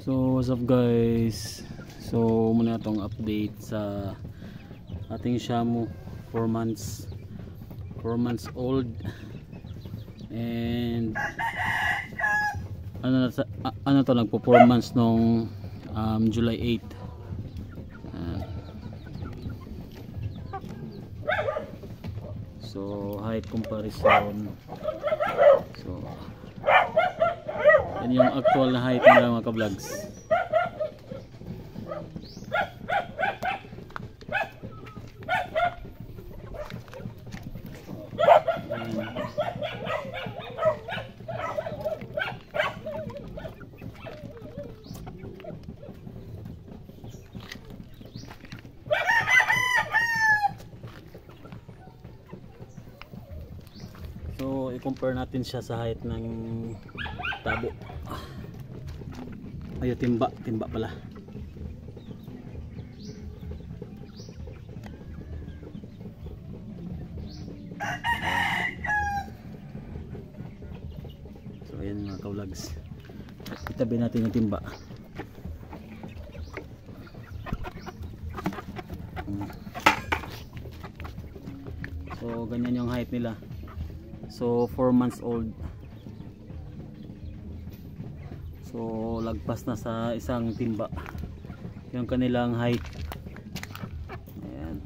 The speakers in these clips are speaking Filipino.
So what's up guys, so muna itong update sa ating Shamu. 4 months old, and ano to, nagpo 4 months nung July 8. So height comparison, so yan yung actual na height nila mga ka-vlogs. So i-compare natin siya sa height ng tabo. Ayo, timba pala. So ayan mga ka-vlogs, itabi natin yung timba. So ganyan yung height nila. So 4 months old. So lagpas na sa isang timba yung kanilang height. Ayan.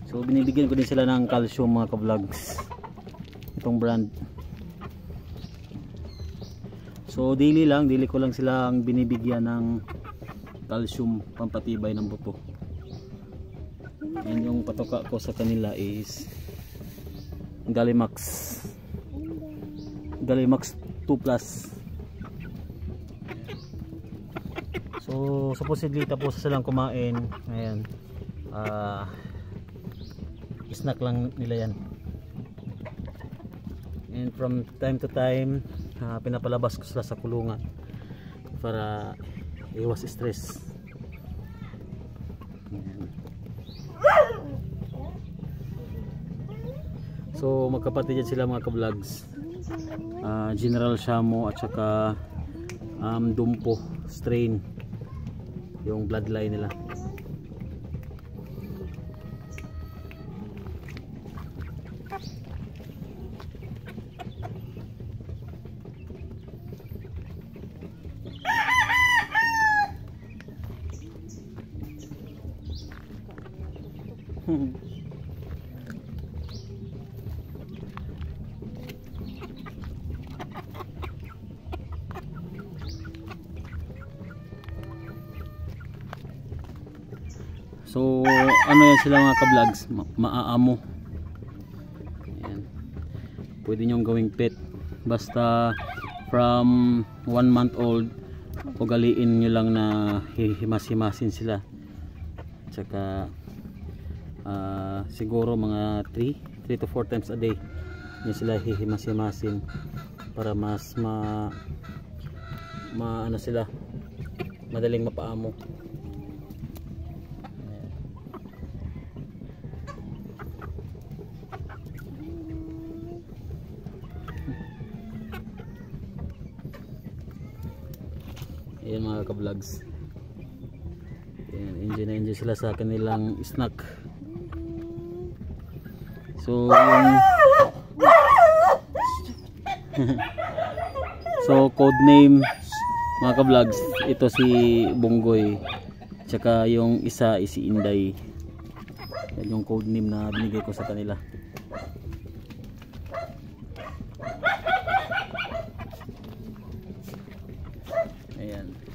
So binibigyan ko din sila ng calcium mga ka-vlogs, itong brand. So daily ko lang sila ang binibigyan ng calcium, pampatibay ng buto. And yung patoka ko sa kanila is Galimax 2 plus. So supposedly tapos silang kumain. Ayan, snack lang nila yan. And from time to time pinapalabas ko sila sa kulungan para iwas stress. Ayan. So magkapatid yan sila mga ka-vlogs, General Shamu at saka Dumpo strain yung bloodline nila. So ano yan sila mga ka-vlogs, maaamo. Ayan. Pwede nyong gawing pet basta from 1 month old. Ugaliin nyo lang na himas-himasin sila. Tsaka siguro mga 3 to 4 times a day nyo sila hihimas-himasin para mas ano sila, madaling mapaamo. Ayan mga ka-vlogs, enjoy na enjoy sila sa kanilang snack. So so code name mga ka-vlogs, ito si Bonggoy, tsaka yung isa is si Inday. Yan yung code name na binigay ko sa kanila.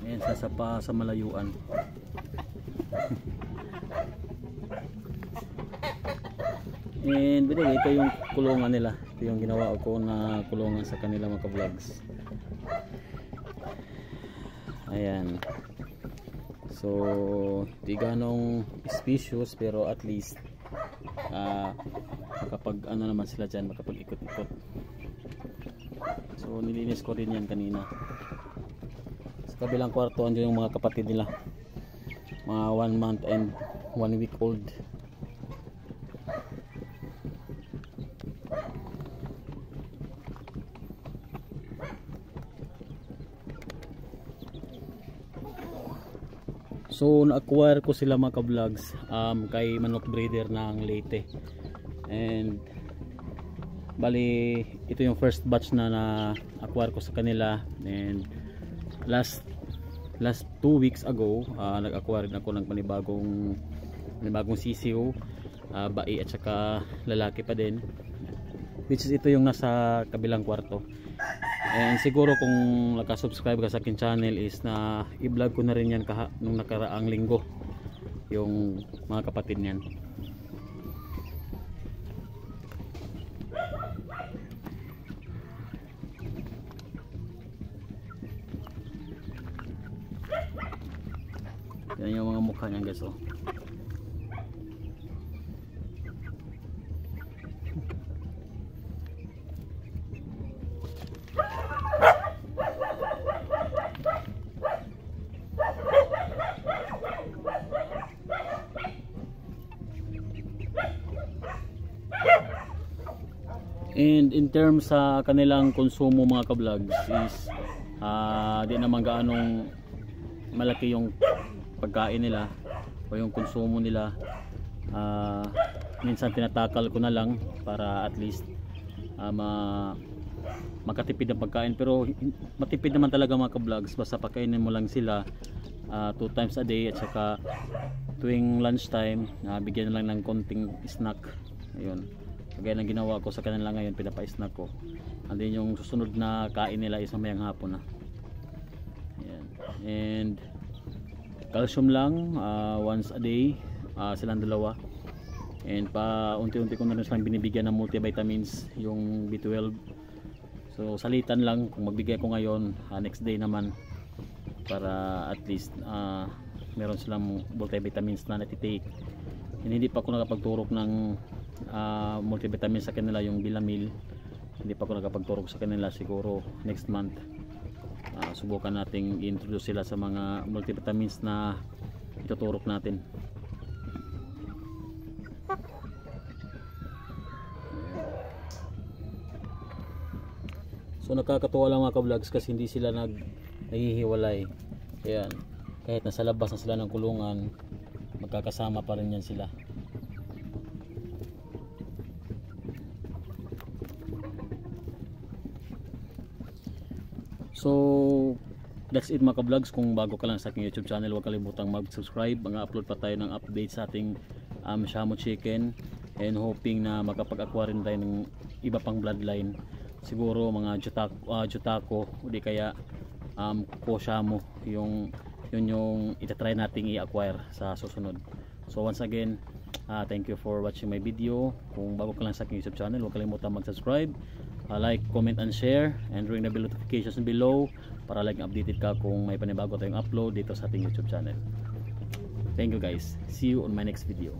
Ayan, sasapa sa malayuan. And binigay, ito yung kulungan nila. Ito yung ginawa ko na kulungan sa kanila mga ka-vlogs. Ayan. So di ganong spacious, pero at least makapag ano naman sila dyan, makapag ikot-ikot. So nilinis ko rin yan kanina. Sa kabilang kwarto andyan yung mga kapatid nila, mga 1 month and 1 week old. So na-acquire ko sila mga ka-vlogs kay manok breeder ng Leyte, and bali ito yung first batch na na-acquire ko sa kanila, and last 2 weeks ago nag-acquire ako ng panibagong sisiw, bae at saka lalaki pa din, which is ito yung nasa kabilang kwarto. And siguro kung nakasubscribe ka sa akin channel is na i-vlog ko na rin yan nung nakaraang linggo yung mga kapatid niyan. Yan yung mga mukha niyan guys, oh. And in terms sa kanilang konsumo mga ka-vlogs is di naman gaanong malaki yung pagkain nila o yung konsumo nila. Minsan tinatakal ko na lang para at least makatipid ng pagkain, pero matipid naman talaga mga ka-vlogs, basta pakainin mo lang sila 2 times a day, at saka tuwing lunchtime bigyan na lang ng konting snack. Ayun, kagaya ng ginawa ko sa kanila ngayon, pinapa-snack ko, and then yung susunod na kain nila is mamayang hapon na. Ayan. And calcium lang once a day silang dalawa, and pa unti-unti ko na rin silang binibigyan ng multivitamins, yung B12. So salitan lang kung magbigay ko ngayon, next day naman, para at least meron silang multivitamins na natitake. And hindi pa ako nakapagturok ng multivitamins sa kanila, yung Bilamil hindi pa ako nakapagturok sa kanila. Siguro next month subukan nating i-introduce sila sa mga multivitamins na ituturok natin. So nakakatuwa lang mga ka-vlogs kasi hindi sila naghihiwalay. Ayan, kahit nasa labas na sila ng kulungan, magkakasama pa rin yan sila. So that's it mga ka-vlogs. Kung bago ka lang sa aking YouTube channel, huwag kalimutang mag-subscribe. Mag-upload pa tayo ng update sa ating Shamo Chicken, and hoping na makapag-acquire rin tayo ng iba pang bloodline. Siguro mga Jutako o di kaya Koshamo, yun yung itatry nating i-acquire sa susunod. So once again, thank you for watching my video. Kung bago ka lang sa aking YouTube channel, huwag kalimutan mag-subscribe, like, comment and share, and ring the bell notifications below para like updated ka kung may panibago tayong upload dito sa ating YouTube channel. Thank you guys. See you on my next video.